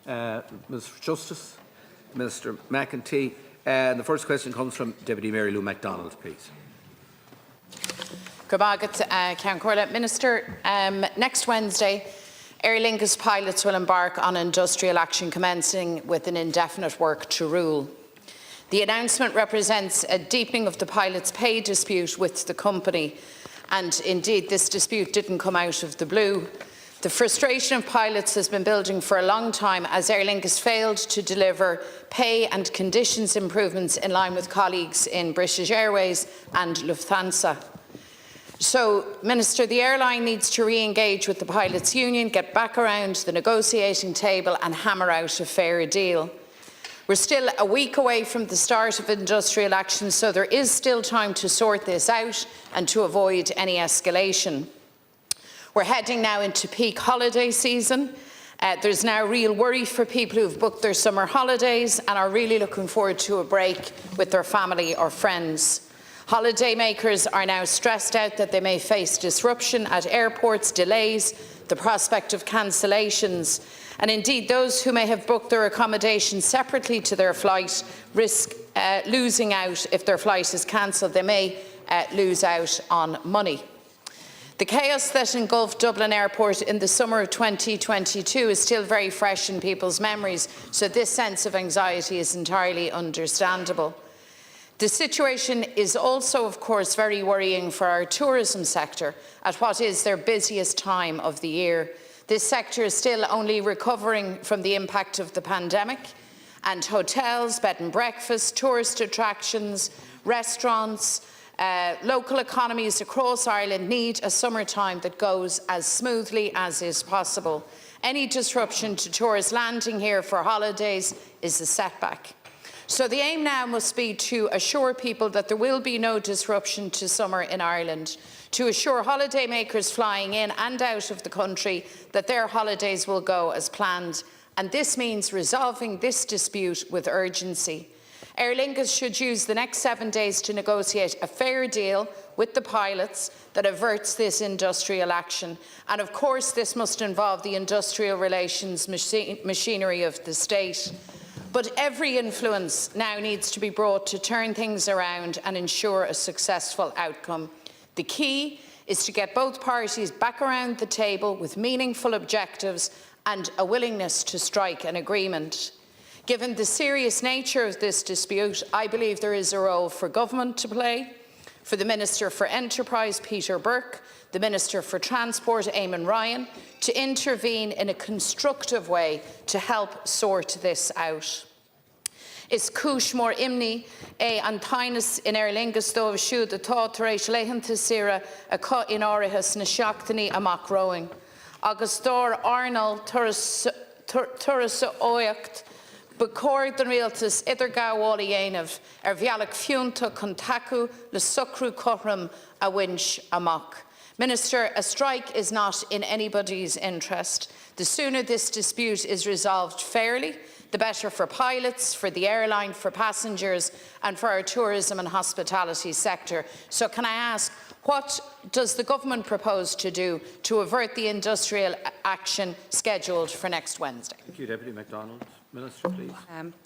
Mr Justice, Minister McEntee. The first question comes from Deputy MaryLouMcDonald, please. Minister, next Wednesday, Aer Lingus pilots will embark on industrial action commencing with an indefinite work to rule. The announcement represents a deepening of the pilots' pay dispute with the company, and indeed this dispute didn't come out of the blue. The frustration of pilots has been building for a long time as Aer Lingus failed to deliver pay and conditions improvements in line with colleagues in British Airways and Lufthansa. So, Minister, the airline needs to re-engage with the pilots' union, get back around the negotiating table and hammer out a fair deal. We're still a week away from the start of industrial action, so there is still time to sort this out and to avoid any escalation. We're heading now into peak holiday season. There's now real worry for people who've booked their summer holidays and are really looking forward to a break with their family or friends. Holiday makers are now stressed out that they may face disruption at airports, delays, the prospect of cancellations, and indeed those who may have booked their accommodation separately to their flight risk losing out if their flight is cancelled. They may lose out on money. The chaos that engulfed Dublin Airport in the summer of 2022 is still very fresh in people's memories, so this sense of anxiety is entirely understandable. The situation is also, of course, very worrying for our tourism sector at what is their busiest time of the year. This sector is still only recovering from the impact of the pandemic, and hotels, bed and breakfast, tourist attractions, restaurants, local economies across Ireland need a summertime that goes as smoothly as is possible. Any disruption to tourists landing here for holidays is a setback. So the aim now must be to assure people that there will be no disruption to summer in Ireland, to assure holidaymakers flying in and out of the country that their holidays will go as planned, and this means resolving this dispute with urgency. Aer Lingus should use the next 7 days to negotiate a fair deal with the pilots that averts this industrial action, and of course this must involve the industrial relations machinery of the state. But every influence now needs to be brought to turn things around and ensure a successful outcome. The key is to get both parties back around the table with meaningful objectives and a willingness to strike an agreement. Given the serious nature of this dispute, I believe there is a role for government to play, for the Minister for Enterprise, Peter Burke, the Minister for Transport, Eamon Ryan, to intervene in a constructive way to help sort this out. Is cúis mór imní an tainus in Aer Lingus dóibh siúd atá tar éis leitheanta sira a cut in áirithes na seachtaní amach roing. Agus dór Arnold turas óiacht becóir den rialtas idir gáhála dhéanamh bhealach fiúnta chun tacu le sucrú cothram a winch amach. Minister, a strike is not in anybody's interest. The sooner this dispute is resolved fairly, the better for pilots, for the airline, for passengers and for our tourism and hospitality sector. So can I ask, what does the government propose to do to avert the industrial action scheduled for next Wednesday? Thank you, Deputy MacDonald. Minister, please.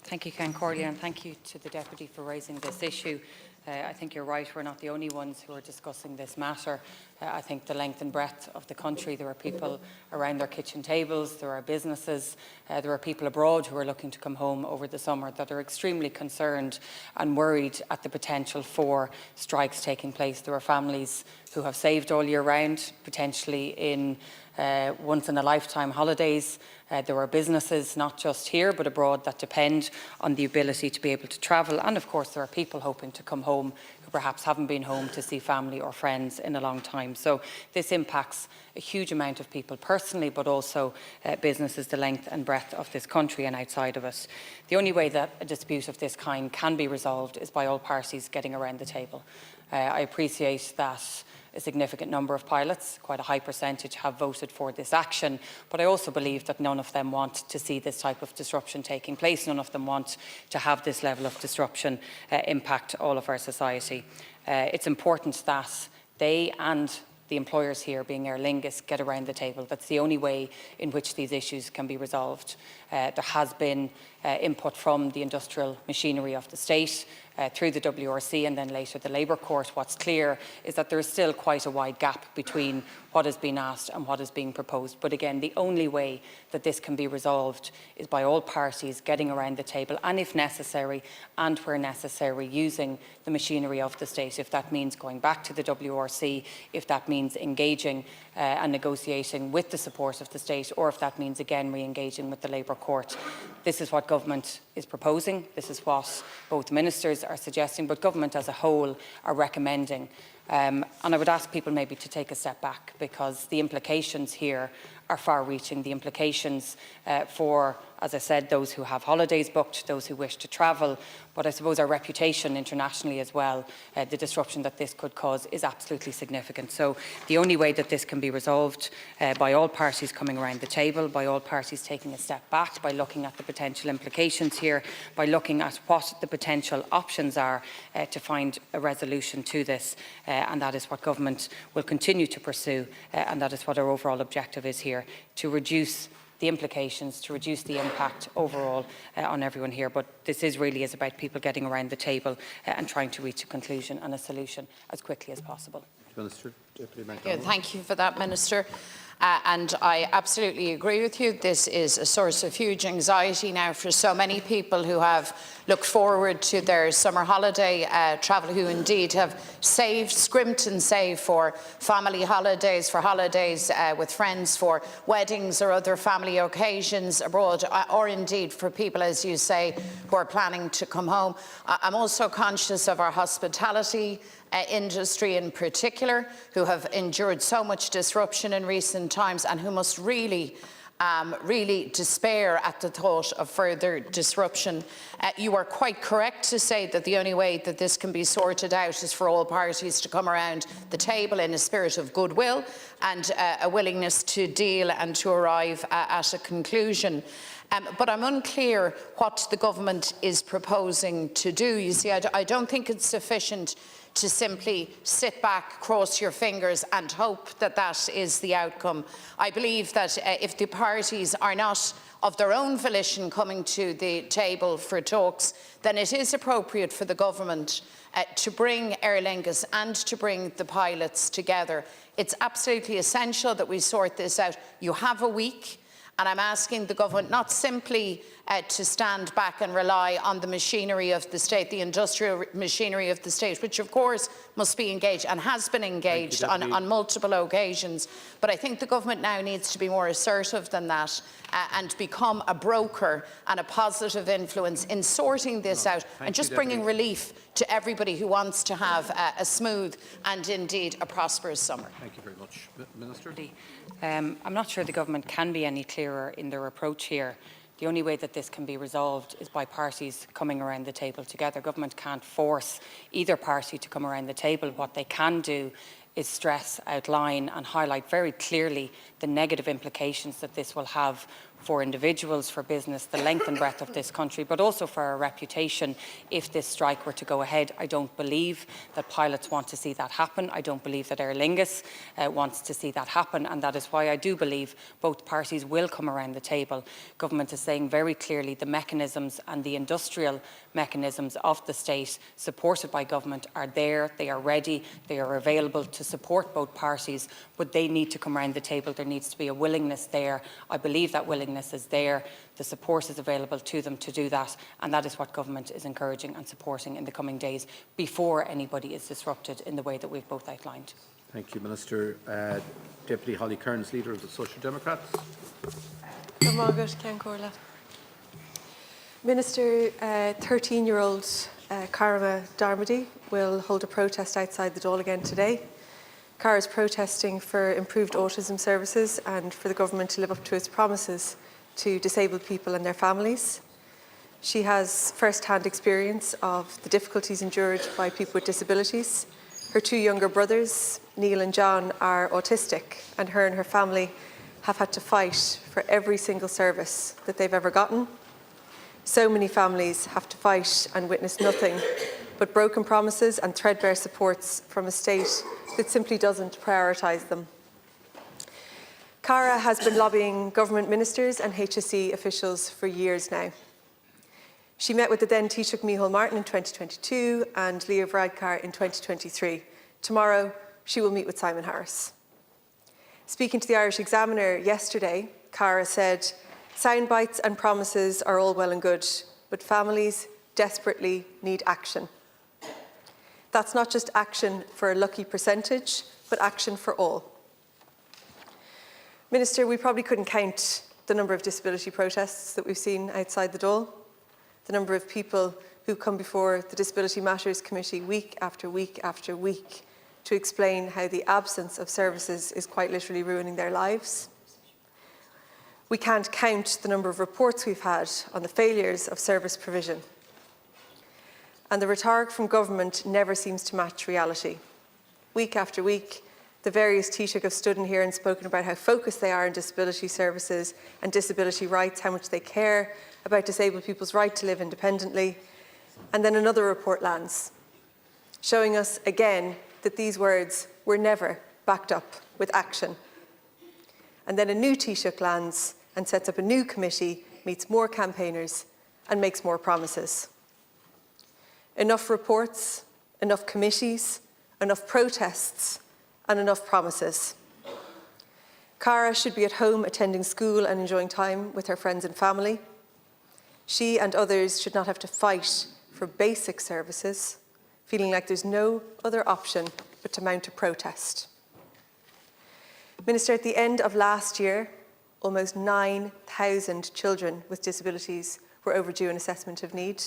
Thank you, Ken Corley, and thank you to the Deputy for raising this issue. I think you're right, we're not the only ones who are discussing this matter. I think the length and breadth of the country, there are people around their kitchen tables, there are businesses, there are people abroad who are looking to come home over the summer that are extremely concerned and worried at the potential for strikes taking place. There are families who have saved all year round, potentially in once-in-a-lifetime holidays. There are businesses, not just here but abroad, that depend on the ability to be able to travel. And of course there are people hoping to come home who perhaps haven't been home to see family or friends in a long time. So this impacts a huge amount of people personally, but also businesses, the length and breadth of this country and outside of it. The only way that a dispute of this kind can be resolved is by all parties getting around the table. I appreciate that a significant number of pilots, quite a high percentage, have voted for this action, but I also believe that none of them want to see this type of disruption taking place. None of them want to have this level of disruption impact all of our society. It's important that they and the employers here, being Aer Lingus, get around the table. That's the only way in which these issues can be resolved. There has been input from the industrial machinery of the state through the WRC and then later the Labour Court. What's clear is that there is still quite a wide gap between what has been asked and what is being proposed. But again, the only way that this can be resolved is by all parties getting around the table and, if necessary and where necessary, using the machinery of the state. If that means going back to the WRC, if that means engaging and negotiating with the support of the state, or if that means again re-engaging with the Labour Court. This is what government is proposing. This is what both ministers are suggesting, but government as a whole are recommending. And I would ask people maybe to take a step back, because the implications here are far-reaching. The implications for, as I said, those who have holidays booked, those who wish to travel, but I suppose our reputation internationally as well, the disruption that this could cause is absolutely significant. So the only way that this can be resolved by all parties coming around the table, by all parties taking a step back, by looking at the potential implications here, by looking at what the potential options are to find a resolution to this, and that is what government will continue to pursue, and that is what our overall objective is here, to reduce the implications, to reduce the impact overall on everyone here. But this is about people getting around the table and trying to reach a conclusion and a solution as quickly as possible. Minister, Deputy McDonald. Thank you for that, Minister. And I absolutely agree with you. This is a source of huge anxiety now for so many people who have looked forward to their summer holiday travel, who indeed have saved, scrimped and saved for family holidays, for holidays with friends, for weddings or other family occasions abroad, or indeed for people, as you say, who are planning to come home. I'm also conscious of our hospitality industry in particular, who have endured so much disruption in recent times and who must really despair at the thought of further disruption. You are quite correct to say that the only way that this can be sorted out is for all parties to come around the table in a spirit of goodwill and a willingness to deal and to arrive at a conclusion. But I'm unclear what the government is proposing to do. You see, I don't think it's sufficient to simply sit back, cross your fingers and hope that that is the outcome. I believe that if the parties are not of their own volition coming to the table for talks, then it is appropriate for the government to bring Aer Lingus and to bring the pilots together. It's absolutely essential that we sort this out. You have a week, and I'm asking the government not simply to stand back and rely on the machinery of the state, the industrial machinery of the state, which of course must be engaged and has been engaged on multiple occasions. But I think the government now needs to be more assertive than that and become a broker and a positive influence in sorting this out and just bringing relief to everybody who wants to have a smooth and indeed a prosperous summer. Thank you very much. Minister? I'm not sure the government can be any clearer in their approach here. The only way that this can be resolved is by parties coming around the table together. Government can't force either party to come around the table. What they can do is stress, outline and highlight very clearly the negative implications that this will have for individuals, for business, the length and breadth of this country, but also for our reputation if this strike were to go ahead. I don't believe that pilots want to see that happen. I don't believe that Aer Lingus wants to see that happen, and that is why I do believe both parties will come around the table. Government is saying very clearly the mechanisms and the industrial mechanisms of the state supported by government are there, they are ready, they are available to support both parties, but they need to come around the table. There needs to be a willingness there. I believe that willingness is there. The support is available to them to do that, and that is what government is encouraging and supporting in the coming days before anybody is disrupted in the way that we've both outlined. Thank you, Minister. Deputy Holly Cairns, Leader of the Social Democrats. Minister, 13-year-old Cara Darmody will hold a protest outside the Dáil again today. Cara is protesting for improved autism services and for the government to live up to its promises to disabled people and their families. She has first-hand experience of the difficulties endured by people with disabilities. Her two younger brothers, Neil and John, are autistic, and her family have had to fight for every single service that they've ever gotten. So many families have to fight and witness nothing but broken promises and threadbare supports from a state that simply doesn't prioritise them. Cara has been lobbying government ministers and HSE officials for years now. She met with the then Taoiseach Micheál Martin in 2022 and Leo Varadkar in 2023. Tomorrow, she will meet with Simon Harris. Speaking to the Irish Examiner yesterday, Cara said, "Sound bites and promises are all well and good, but families desperately need action. That's not just action for a lucky percentage, but action for all." Minister, we probably couldn't count the number of disability protests that we've seen outside the Dáil, the number of people who come before the Disability Matters Committee week after week after week to explain how the absence of services is quite literally ruining their lives. We can't count the number of reports we've had on the failures of service provision. And the rhetoric from government never seems to match reality. Week after week, the various Taoiseach have stood in here and spoken about how focused they are on disability services and disability rights, how much they care about disabled people's right to live independently. And then another report lands, showing us again that these words were never backed up with action. And then a new Taoiseach lands and sets up a new committee, meets more campaigners and makes more promises. Enough reports, enough committees, enough protests and enough promises. Cara should be at home attending school and enjoying time with her friends and family. She and others should not have to fight for basic services, feeling like there's no other option but to mount a protest. Minister, at the end of last year, almost 9,000 children with disabilities were overdue an assessment of need.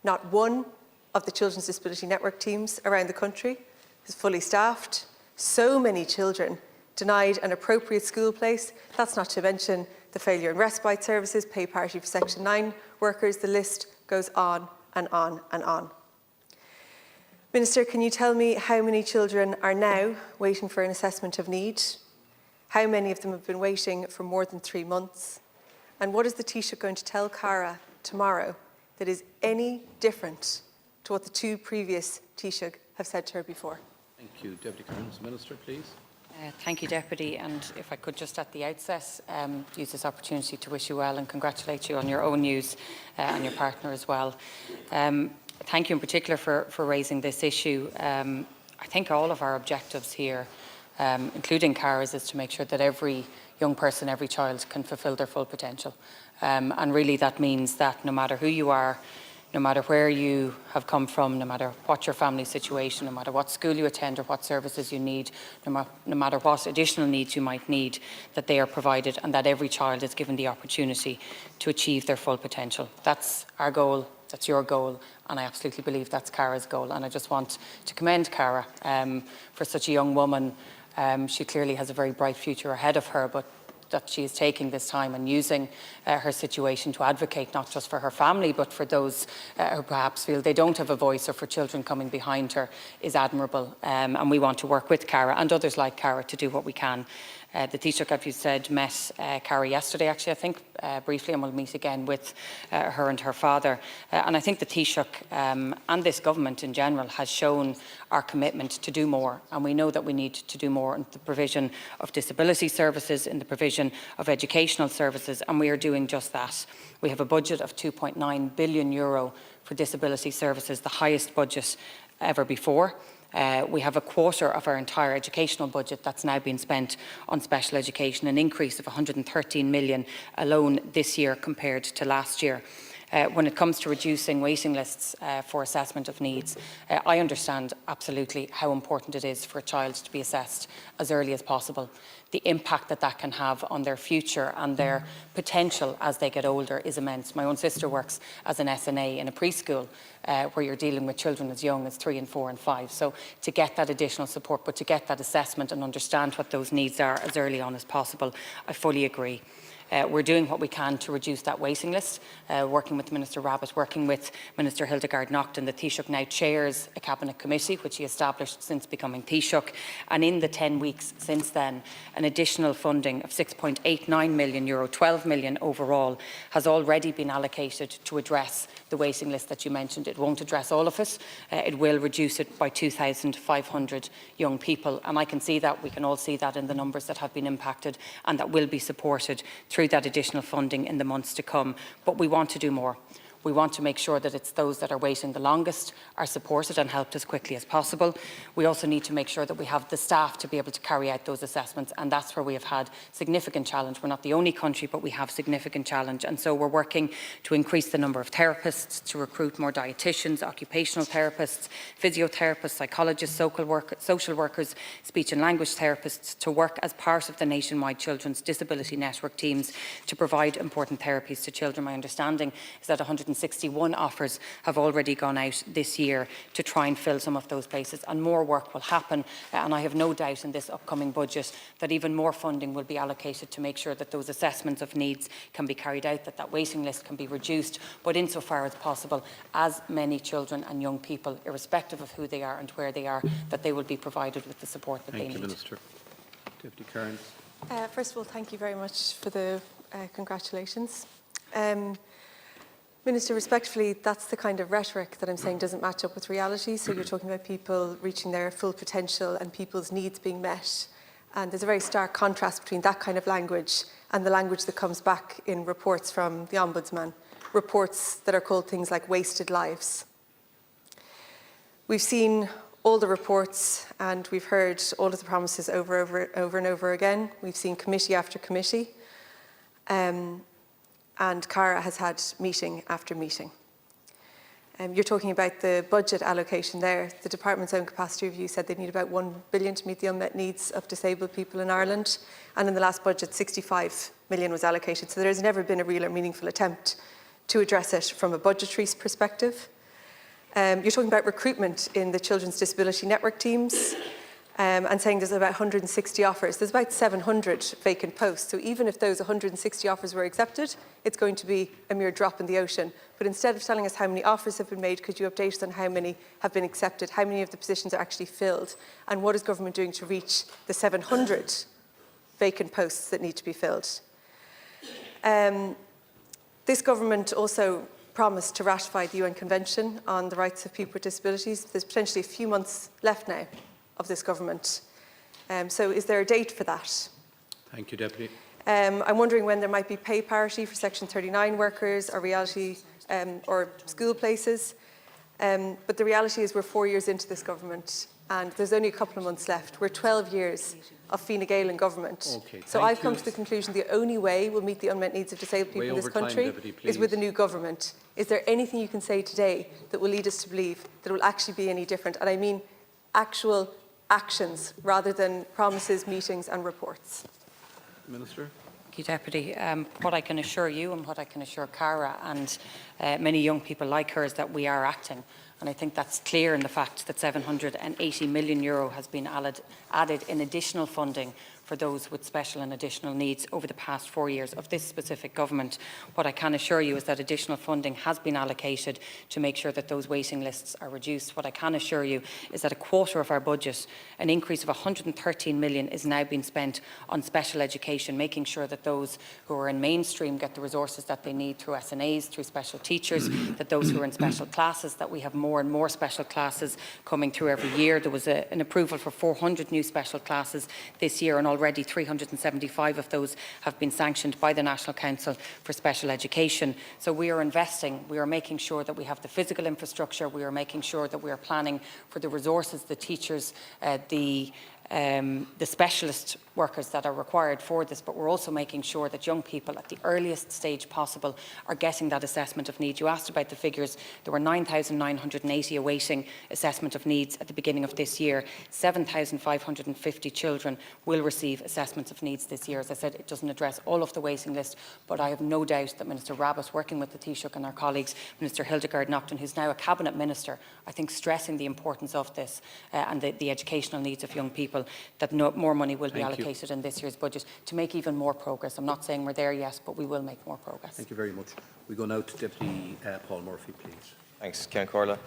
Not one of the Children's Disability Network teams around the country is fully staffed. So many children denied an appropriate school place. That's not to mention the failure in respite services, pay parity for Section 9 workers. The list goes on and on and on. Minister, can you tell me how many children are now waiting for an assessment of need? How many of them have been waiting for more than 3 months? And what is the Taoiseach going to tell Cara tomorrow that is any different to what the two previous Taoiseach have said to her before? Thank you. Deputy Cairns. Minister, please. Thank you, Deputy. And if I could just at the outset use this opportunity to wish you well and congratulate you on your own news and your partner as well. Thank you in particular for raising this issue. I think all of our objectives here, including Cara's, is to make sure that every young person, every child can fulfil their full potential. And really that means that no matter who you are, no matter where you have come from, no matter what your family situation, no matter what school you attend or what services you need, no matter what additional needs you might need, that they are provided and that every child is given the opportunity to achieve their full potential. That's our goal, that's your goal, and I absolutely believe that's Cara's goal. And I just want to commend Cara for such a young woman. She clearly has a very bright future ahead of her, but that she is taking this time and using her situation to advocate not just for her family but for those who perhaps feel they don't have a voice or for children coming behind her is admirable, and we want to work with Cara and others like Cara to do what we can. The Taoiseach, as you said, met Cara yesterday, actually, I think, briefly, and will meet again with her and her father. And I think the Taoiseach and this government in general has shown our commitment to do more. And we know that we need to do more in the provision of disability services, in the provision of educational services, and we are doing just that. We have a budget of €2.9 billion for disability services, the highest budget ever before. We have a quarter of our entire educational budget that's now been spent on special education, an increase of 113 million alone this year compared to last year. When it comes to reducing waiting lists for assessment of needs, I understand absolutely how important it is for a child to be assessed as early as possible. The impact that that can have on their future and their potential as they get older is immense. My own sister works as an SNA in a preschool where you're dealing with children as young as 3 and 4 and 5. So to get that additional support, but to get that assessment and understand what those needs are as early on as possible, I fully agree. We're doing what we can to reduce that waiting list, working with Minister Rabbitte, working with Minister Hildegard Naughton. The Taoiseach now chairs a Cabinet Committee, which he established since becoming Taoiseach. And in the 10 weeks since then, an additional funding of €6.89 million, 12 million overall, has already been allocated to address the waiting list that you mentioned. It won't address all of it. It will reduce it by 2,500 young people, and I can see that. We can all see that in the numbers that have been impacted, and that will be supported through that additional funding in the months to come. But we want to do more. We want to make sure that it's those that are waiting the longest are supported and helped as quickly as possible. We also need to make sure that we have the staff to be able to carry out those assessments, and that's where we have had significant challenge. We're not the only country, but we have significant challenge, and so we're working to increase the number of therapists, to recruit more dietitians, occupational therapists, physiotherapists, psychologists, social workers, speech and language therapists, to work as part of the nationwide Children's Disability Network teams to provide important therapies to children. My understanding is that 161 offers have already gone out this year to try and fill some of those places, and more work will happen, and I have no doubt in this upcoming budget that even more funding will be allocated to make sure that those assessments of needs can be carried out, that waiting list can be reduced, but insofar as possible, as many children and young people, irrespective of who they are and where they are, that they will be provided with the support that they need. Thank you, Minister. Deputy Cairns. First of all, thank you very much for the congratulations. Minister, respectfully, that's the kind of rhetoric that I'm saying doesn't match up with reality. So you're talking about people reaching their full potential and people's needs being met. And there's a very stark contrast between that kind of language and the language that comes back in reports from the Ombudsman, reports that are called things like wasted lives. We've seen all the reports and we've heard all of the promises over and over again. We've seen committee after committee. And Cara has had meeting after meeting. You're talking about the budget allocation there. The department's own capacity review said they need about 1 billion to meet the unmet needs of disabled people in Ireland. And in the last budget, 65 million was allocated. So there has never been a real or meaningful attempt to address it from a budgetary perspective. You're talking about recruitment in the Children's Disability Network teams. And saying there's about 160 offers. There's about 700 vacant posts. So even if those 160 offers were accepted, it's going to be a mere drop in the ocean. But instead of telling us how many offers have been made, could you update us on how many have been accepted, how many of the positions are actually filled, and what is government doing to reach the 700 vacant posts that need to be filled? This government also promised to ratify the UN Convention on the Rights of People with Disabilities. There's potentially a few months left now of this government. So is there a date for that? Thank you, Deputy. I'm wondering when there might be pay parity for Section 39 workers or reality or school places. But the reality is we're 4 years into this government and there's only a couple of months left. We're 12 years of Fine Gael in government. Okay, so I've come to the conclusion the only way we'll meet the unmet needs of disabled people in this country is with a new government. Is there anything you can say today that will lead us to believe that it will actually be any different? And I mean actual actions rather than promises, meetings and reports. Minister. Thank you, Deputy. What I can assure you and what I can assure Cara and many young people like her is that we are acting. And I think that's clear in the fact that €780 million has been added in additional funding for those with special and additional needs over the past 4 years of this specific government. What I can assure you is that additional funding has been allocated to make sure that those waiting lists are reduced. What I can assure you is that a quarter of our budget, an increase of 113 million, is now being spent on special education, making sure that those who are in mainstream get the resources that they need through SNAs, through special teachers, that those who are in special classes, that we have more and more special classes coming through every year. There was an approval for 400 new special classes this year, and already 375 of those have been sanctioned by the National Council for Special Education. So we are investing, we are making sure that we have the physical infrastructure, we are making sure that we are planning for the resources, the teachers, the specialist workers that are required for this, but we're also making sure that young people at the earliest stage possible are getting that assessment of need. You asked about the figures. There were 9,980 awaiting assessment of needs at the beginning of this year. 7,550 children will receive assessments of needs this year. As I said, it doesn't address all of the waiting list, but I have no doubt that Minister Rabbitt, working with the Taoiseach and our colleagues, Minister Hildegard Naughton, who's now a Cabinet Minister, I think stressing the importance of this and the educational needs of young people, that more money will be allocated in this year's budget to make even more progress. I'm not saying we're there yet, but we will make more progress. Thank you very much. We go now to Deputy Paul Murphy, please. Thanks, Ceann Comhairle.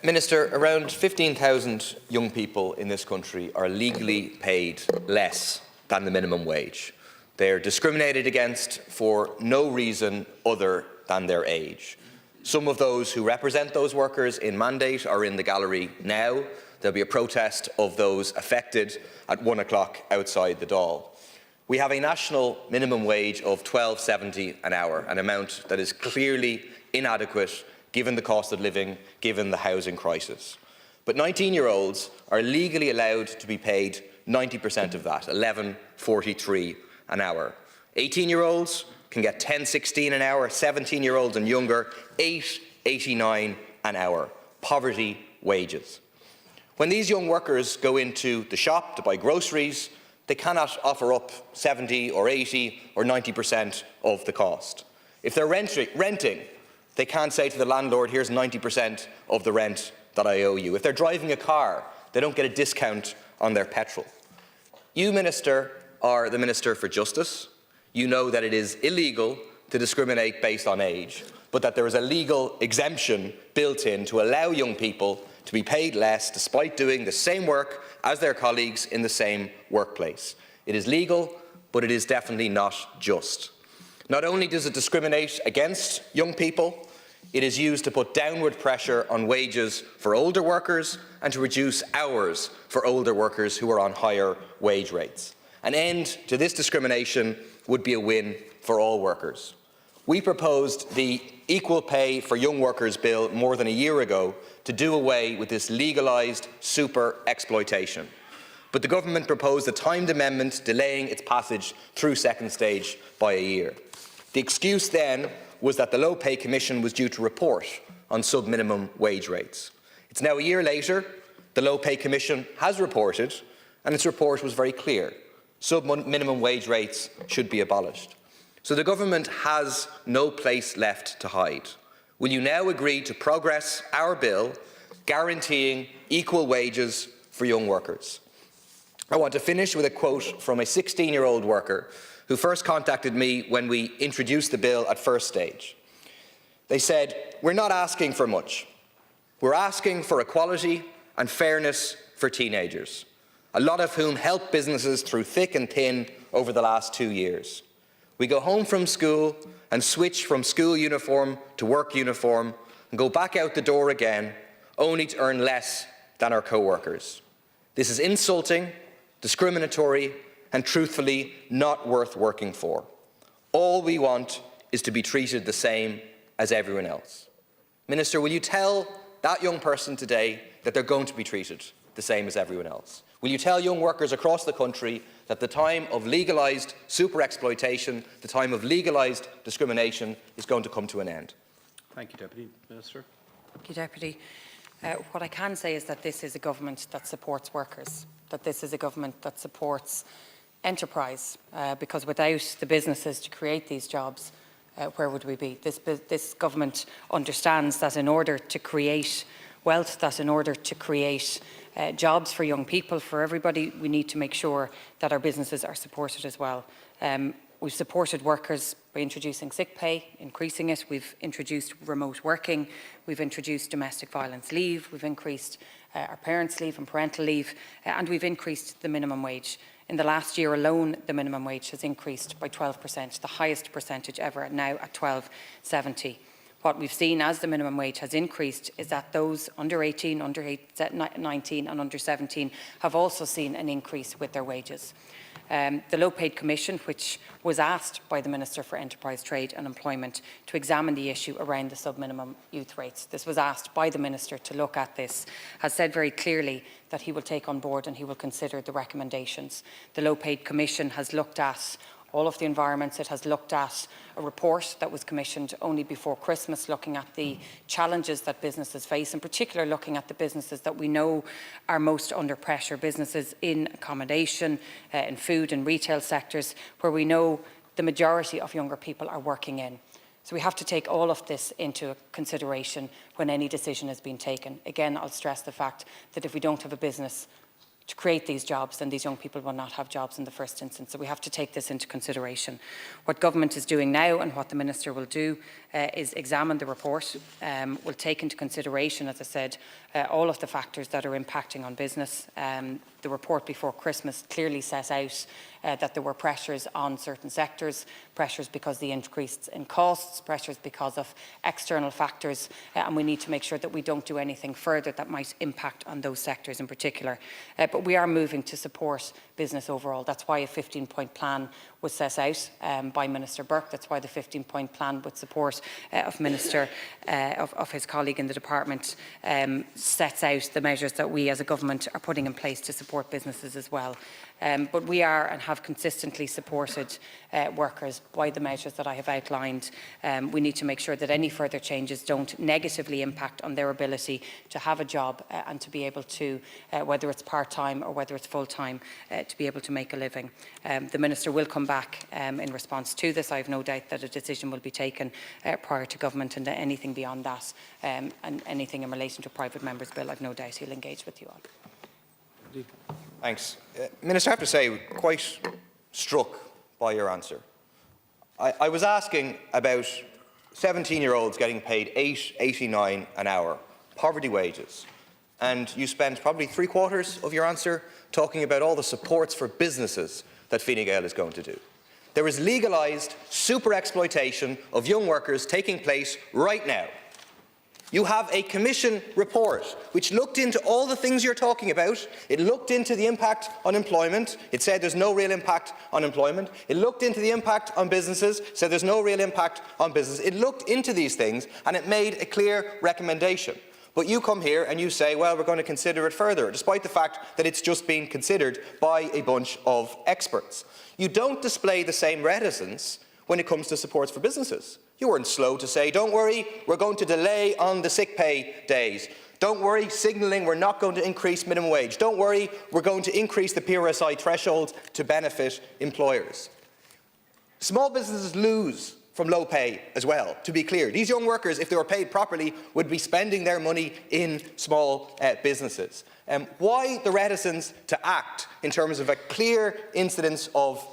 Minister, around 15,000 young people in this country are legally paid less than the minimum wage. They are discriminated against for no reason other than their age. Some of those who represent those workers in mandate are in the gallery now. There'll be a protest of those affected at 1 o'clock outside the Dáil. We have a national minimum wage of £12.70 an hour, an amount that is clearly inadequate given the cost of living, given the housing crisis. But 19-year-olds are legally allowed to be paid 90% of that, £11.43 an hour. 18-year-olds can get £10.16 an hour, 17-year-olds and younger, £8.89 an hour. Poverty wages. When these young workers go into the shop to buy groceries, they cannot offer up 70 or 80 or 90% of the cost. If they're renting, they can't say to the landlord, here's 90% of the rent that I owe you. If they're driving a car, they don't get a discount on their petrol. You, Minister, are the Minister for Justice. You know that it is illegal to discriminate based on age, but that there is a legal exemption built in to allow young people to be paid less despite doing the same work as their colleagues in the same workplace. It is legal, but it is definitely not just. Not only does it discriminate against young people, it is used to put downward pressure on wages for older workers and to reduce hours for older workers who are on higher wage rates. An end to this discrimination would be a win for all workers. We proposed the Equal Pay for Young Workers Bill more than a year ago to do away with this legalised super exploitation. But the government proposed a timed amendment delaying its passage through second stage by a year. The excuse then was that the Low Pay Commission was due to report on sub-minimum wage rates. It's now a year later. The Low Pay Commission has reported, and its report was very clear. Sub-minimum wage rates should be abolished. So the government has no place left to hide. Will you now agree to progress our bill guaranteeing equal wages for young workers? I want to finish with a quote from a 16-year-old worker who first contacted me when we introduced the bill at first stage. They said, "We're not asking for much. We're asking for equality and fairness for teenagers, a lot of whom helped businesses through thick and thin over the last 2 years. We go home from school and switch from school uniform to work uniform and go back out the door again, only to earn less than our co-workers. This is insulting, discriminatory, and truthfully not worth working for. All we want is to be treated the same as everyone else." Minister, will you tell that young person today that they're going to be treated the same as everyone else? Will you tell young workers across the country that the time of legalised super exploitation, the time of legalised discrimination is going to come to an end? Thank you, Deputy Minister. Thank you, Deputy. What I can say is that this is a government that supports workers, that this is a government that supports enterprise, because without the businesses to create these jobs, where would we be? This government understands that in order to create wealth, that in order to create jobs for young people, for everybody, we need to make sure that our businesses are supported as well. We've supported workers by introducing sick pay, increasing it. We've introduced remote working. We've introduced domestic violence leave. We've increased our parents' leave and parental leave, and we've increased the minimum wage. In the last year alone, the minimum wage has increased by 12%, the highest percentage ever, now at £12.70. What we've seen as the minimum wage has increased is that those under 18, under 19 and under 17 have also seen an increase with their wages. The Low Paid Commission, which was asked by the Minister for Enterprise, Trade and Employment to examine the issue around the sub-minimum youth rates, this was asked by the Minister to look at this, has said very clearly that he will take on board and he will consider the recommendations. The Low Paid Commission has looked at all of the environments. It has looked at a report that was commissioned only before Christmas, looking at the challenges that businesses face, in particular looking at the businesses that we know are most under pressure, businesses in accommodation, in food and retail sectors, where we know the majority of younger people are working in. So we have to take all of this into consideration when any decision is being taken. Again, I'll stress the fact that if we don't have a business to create these jobs, then these young people will not have jobs in the first instance. So we have to take this into consideration. What government is doing now and what the Minister will do is examine the report. We'll take into consideration, as I said, all of the factors that are impacting on business. The report before Christmas clearly set out that there were pressures on certain sectors, pressures because of the increase in costs, pressures because of external factors, and we need to make sure that we don't do anything further that might impact on those sectors in particular. But we are moving to support business overall. That's why a 15-point plan was set out by Minister Burke. That's why the 15-point plan, with support of Minister of his colleague in the department, sets out the measures that we as a government are putting in place to support businesses as well. But we are and have consistently supported workers by the measures that I have outlined. We need to make sure that any further changes don't negatively impact on their ability to have a job and to be able to, whether it's part-time or whether it's full-time, to be able to make a living. The Minister will come back in response to this. I have no doubt that a decision will be taken prior to government, and anything beyond that and anything in relation to a private member's bill, I've no doubt he'll engage with you on. Thanks. Minister, I have to say, quite struck by your answer. I was asking about 17-year-olds getting paid $8.89 an hour, poverty wages, and you spent probably 3/4 of your answer talking about all the supports for businesses that Fine Gael is going to do. There is legalised super exploitation of young workers taking place right now. You have a Commission report which looked into all the things you're talking about. It looked into the impact on employment. It said there's no real impact on employment. It looked into the impact on businesses, said there's no real impact on business. It looked into these things and it made a clear recommendation. But you come here and you say, well, we're going to consider it further, despite the fact that it's just been considered by a bunch of experts. You don't display the same reticence when it comes to supports for businesses. You weren't slow to say, don't worry, we're going to delay on the sick pay days. Don't worry, signalling we're not going to increase minimum wage. Don't worry, we're going to increase the PRSI threshold to benefit employers. Small businesses lose from low pay as well, to be clear. These young workers, if they were paid properly, would be spending their money in small businesses. Why the reticence to act in terms of a clear incidence of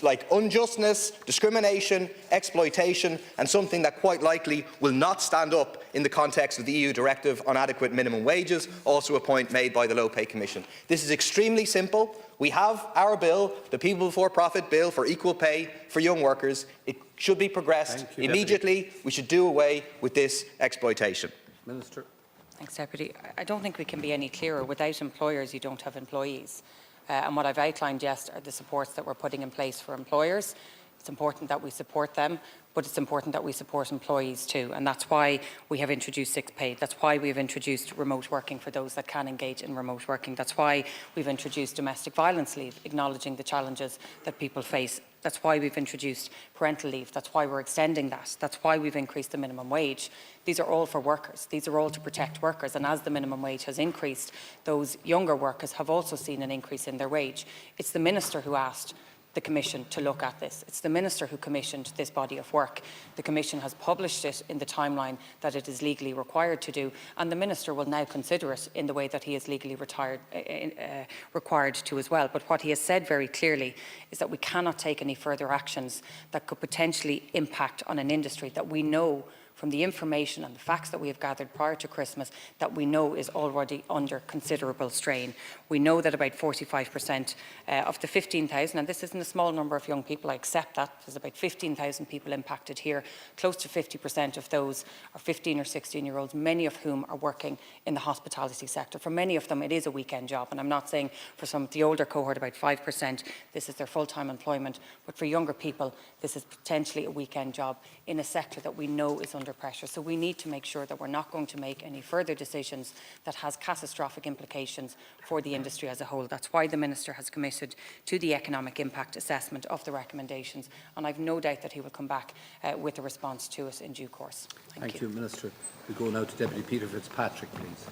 like unjustness, discrimination, exploitation, and something that quite likely will not stand up in the context of the EU directive on adequate minimum wages, also a point made by the Low Pay Commission. This is extremely simple. We have our bill, the People Before Profit Bill for equal pay for young workers. It should be progressed immediately. Deputy. We should do away with this exploitation. Minister. Thanks, Deputy. I don't think we can be any clearer. Without employers, you don't have employees. And what I've outlined, yes, are the supports that we're putting in place for employers. It's important that we support them, but it's important that we support employees too. And that's why we have introduced sick pay. That's why we've introduced remote working for those that can engage in remote working. That's why we've introduced domestic violence leave, acknowledging the challenges that people face. That's why we've introduced parental leave. That's why we're extending that. That's why we've increased the minimum wage. These are all for workers. These are all to protect workers. And as the minimum wage has increased, those younger workers have also seen an increase in their wage. It's the Minister who asked the Commission to look at this. It's the Minister who commissioned this body of work. The Commission has published it in the timeline that it is legally required to do, and the Minister will now consider it in the way that he is legally required to as well. But what he has said very clearly is that we cannot take any further actions that could potentially impact on an industry that we know, from the information and the facts that we have gathered prior to Christmas, that we know is already under considerable strain. We know that about 45% of the 15,000, and this isn't a small number of young people, I accept that, there's about 15,000 people impacted here. Close to 50% of those are 15 or 16-year-olds, many of whom are working in the hospitality sector. For many of them, it is a weekend job, and I'm not saying for some of the older cohort, about 5%, this is their full-time employment, but for younger people, this is potentially a weekend job in a sector that we know is under pressure. So we need to make sure that we're not going to make any further decisions that has catastrophic implications for the industry as a whole. That's why the Minister has committed to the economic impact assessment of the recommendations, and I've no doubt that he will come back with a response to us in due course. Thank you, Minister. We go now to Deputy Peter Fitzpatrick, please.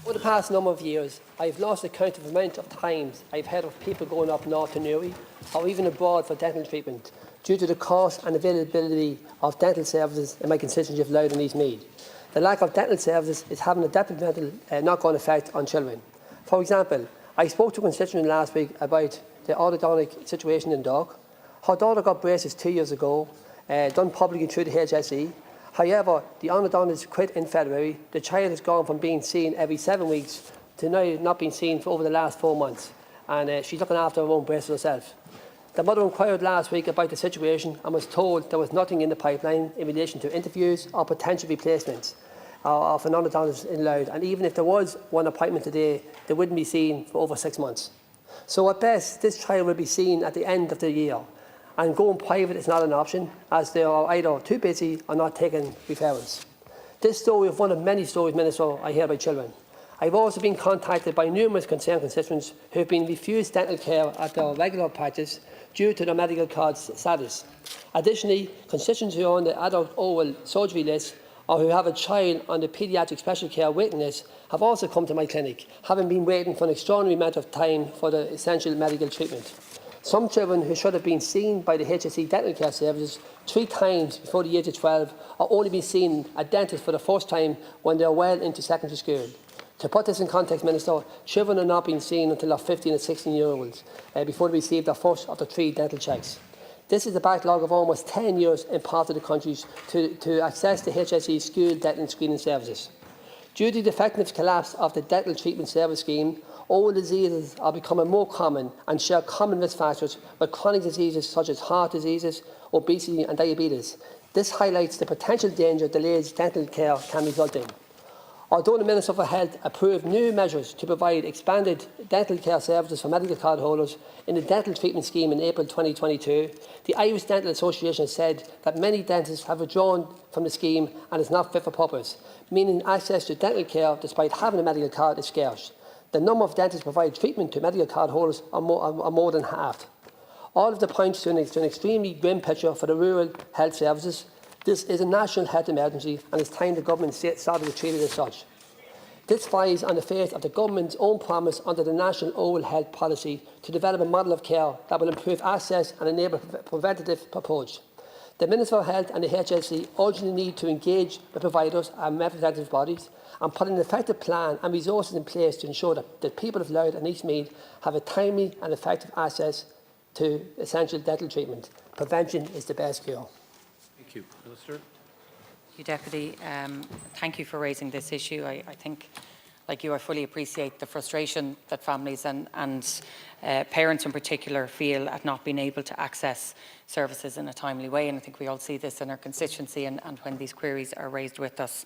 Over the past number of years, I've lost the count of the amount of times I've heard of people going up north to Newry or even abroad for dental treatment due to the cost and availability of dental services in my constituency of Louth and East Meath. The lack of dental services is having a detrimental knock-on effect on children. For example, I spoke to a constituent last week about the orthodontic situation in Dock. Her daughter got braces 2 years ago, done publicly through the HSE. However, the orthodontist quit in February. The child has gone from being seen every 7 weeks to now not being seen for over the last 4 months, and she's looking after her own breast herself. The mother inquired last week about the situation and was told there was nothing in the pipeline in relation to interviews or potential replacements of an orthodontist in Louth, and even if there was one appointment today, they wouldn't be seen for over 6 months. So at best, this child will be seen at the end of the year, and going private is not an option, as they are either too busy or not taking referrals. This story is one of many stories, Minister, I hear about children. I've also been contacted by numerous concerned constituents who have been refused dental care at their regular practice due to their medical card status. Additionally, constituents who are on the adult oral surgery list or who have a child on the paediatric special care waiting list have also come to my clinic, having been waiting for an extraordinary amount of time for the essential medical treatment. Some children who should have been seen by the HSE dental care services 3 times before the age of 12 are only being seen at dentists for the first time when they are well into secondary school. To put this in context, Minister, children are not being seen until they're 15 and 16-year-olds before they receive their first of the 3 dental checks. This is a backlog of almost 10 years in part of the countries to access the HSE school dental screening services. Due to the effective collapse of the dental treatment service scheme, oral diseases are becoming more common and share common risk factors with chronic diseases such as heart diseases, obesity and diabetes. This highlights the potential danger delays dental care can result in. Although the Minister for Health approved new measures to provide expanded dental care services for medical card holders in the dental treatment scheme in April 2022, the Irish Dental Association said that many dentists have withdrawn from the scheme and is not fit for purpose, meaning access to dental care despite having a medical card is scarce. The number of dentists provide treatment to medical card holders are more than halved. All of the points to an extremely grim picture for the rural health services. This is a national health emergency and it's time the government started to treat it as such. This flies on the face of the government's own promise under the National Oral Health Policy to develop a model of care that will improve access and enable a preventative approach. The Minister for Health and the HSE urgently need to engage with providers and representative bodies and put an effective plan and resources in place to ensure that the people of Louth and East Meath have a timely and effective access to essential dental treatment. Prevention is the best cure. Thank you. Minister. Thank you, Deputy. Thank you for raising this issue. I think, like you, I fully appreciate the frustration that families and parents in particular feel at not being able to access services in a timely way, and I think we all see this in our constituency and when these queries are raised with us.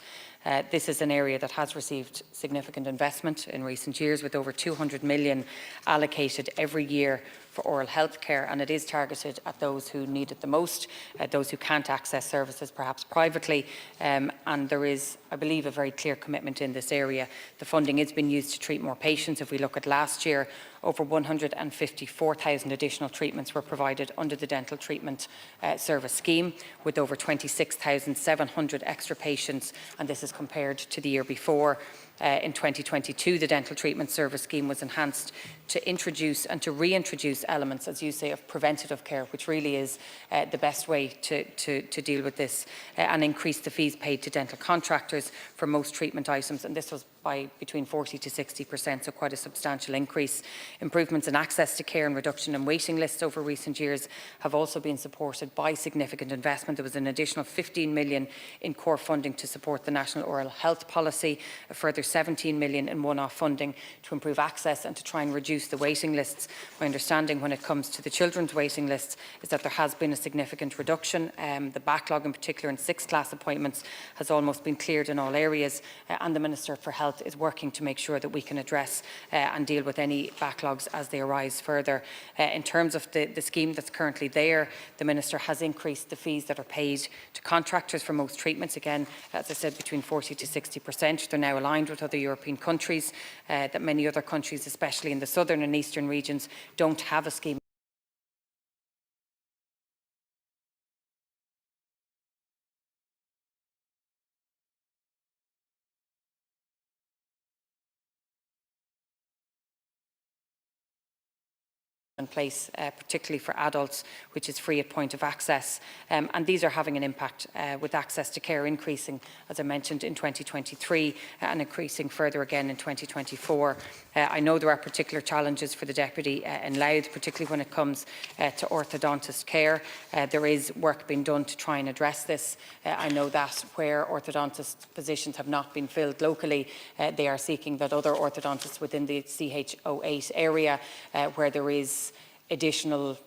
This is an area that has received significant investment in recent years, with over 200 million allocated every year for oral health care, and it is targeted at those who need it the most, those who can't access services perhaps privately, and there is, I believe, a very clear commitment in this area. The funding is being used to treat more patients. If we look at last year, over 154,000 additional treatments were provided under the dental treatment service scheme, with over 26,700 extra patients, and this is compared to the year before. In 2022, the dental treatment service scheme was enhanced to introduce and to reintroduce elements, as you say, of preventative care, which really is the best way to deal with this, and increase the fees paid to dental contractors for most treatment items, and this was by between 40 to 60%, so quite a substantial increase. Improvements in access to care and reduction in waiting lists over recent years have also been supported by significant investment. There was an additional 15 million in core funding to support the National Oral Health Policy, a further 17 million in one-off funding to improve access and to try and reduce the waiting lists. My understanding when it comes to the children's waiting lists is that there has been a significant reduction. The backlog in particular in 6th class appointments has almost been cleared in all areas, and the Minister for Health is working to make sure that we can address and deal with any backlogs as they arise further. In terms of the scheme that's currently there, the Minister has increased the fees that are paid to contractors for most treatments, again, as I said, between 40 to 60%. They're now aligned with other European countries, that many other countries, especially in the southern and eastern regions, don't have a scheme. in place, particularly for adults, which is free at point of access. And these are having an impact with access to care increasing, as I mentioned, in 2023 and increasing further again in 2024. I know there are particular challenges for the Deputy in Louth, particularly when it comes to orthodontist care. There is work being done to try and address this. I know that where orthodontist positions have not been filled locally, they are seeking that other orthodontists within the CH08 area, where there is additional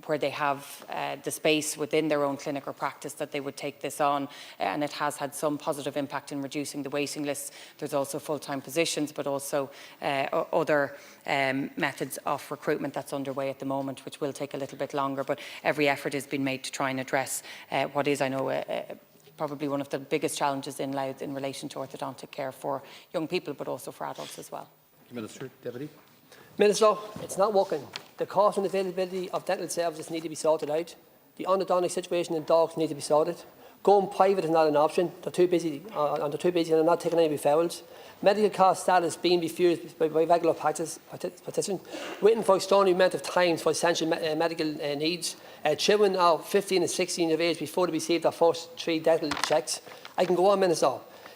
where they have the space within their own clinic or practice, that they would take this on, and it has had some positive impact in reducing the waiting lists. There's also full-time positions, but also other methods of recruitment that's underway at the moment, which will take a little bit longer, but every effort has been made to try and address what is, I know, probably one of the biggest challenges in Louth in relation to orthodontic care for young people, but also for adults as well. Minister, Deputy. Minister, it's not working. The cost and availability of dental services need to be sorted out. The endodontic situation in dogs needs to be sorted. Going private is not an option. They're too busy, and they're not taking any referrals. Medical cost status being refused by regular participants. Waiting for extraordinary amount of times for essential medical needs. Children are 15 and 16 of age before they receive their first 3 dental checks. I can go on, Minister.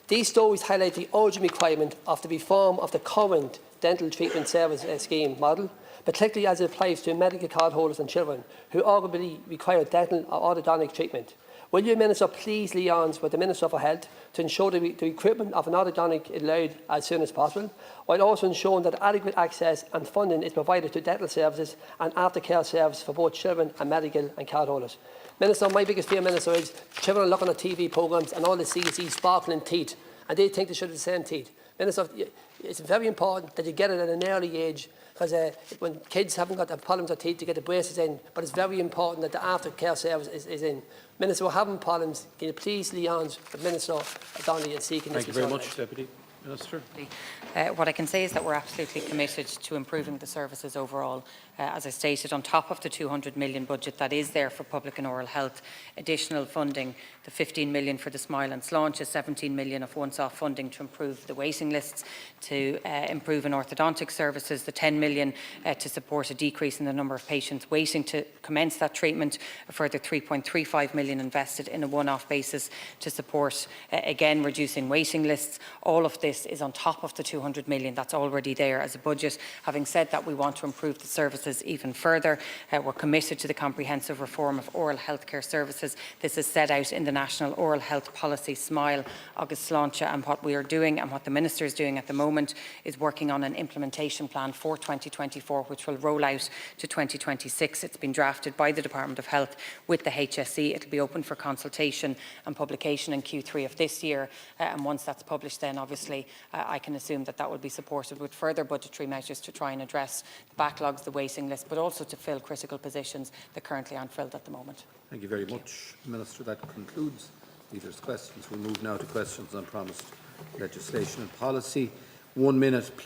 These stories highlight the urgent requirement of the reform of the current dental treatment service scheme model, particularly as it applies to medical card holders and children who arguably require dental or orthodontic treatment. Will you, Minister, please liaise with the Minister for Health to ensure the recruitment of an orthodontic is allowed as soon as possible, while also ensuring that adequate access and funding is provided to dental services and aftercare services for both children and medical and card holders? Minister, my biggest fear, Minister, is children are looking at TV programmes and all they see is these sparkling teeth, and they think they should have the same teeth. Minister, it's very important that you get it at an early age, because when kids haven't got the problems with teeth, to get the braces in, but it's very important that the aftercare service is in. Minister, we're having problems. Can you please liaise with Minister Donnelly and seeking this? Thank you very much, Deputy Minister. What I can say is that we're absolutely committed to improving the services overall. As I stated, on top of the 200 million budget that is there for public and oral health, additional funding, the 15 million for the Smile and Launch, 17 million of once-off funding to improve the waiting lists, to improve in orthodontic services, the 10 million to support a decrease in the number of patients waiting to commence that treatment, a further 3.35 million invested in a one-off basis to support, again, reducing waiting lists. All of this is on top of the 200 million that's already there as a budget. Having said that, we want to improve the services even further. We're committed to the comprehensive reform of oral healthcare services. This is set out in the National Oral Health Policy Smile Agus Sláinte, and what we are doing and what the Minister is doing at the moment is working on an implementation plan for 2024, which will roll out to 2026. It's been drafted by the Department of Health with the HSE. It'll be open for consultation and publication in Q3 of this year, and once that's published, then obviously I can assume that that will be supported with further budgetary measures to try and address the backlogs, the waiting list, but also to fill critical positions that currently aren't filled at the moment. Thank you very much, Minister. That concludes leaders' questions. We move now to questions on promised legislation and policy. 1 minute, please.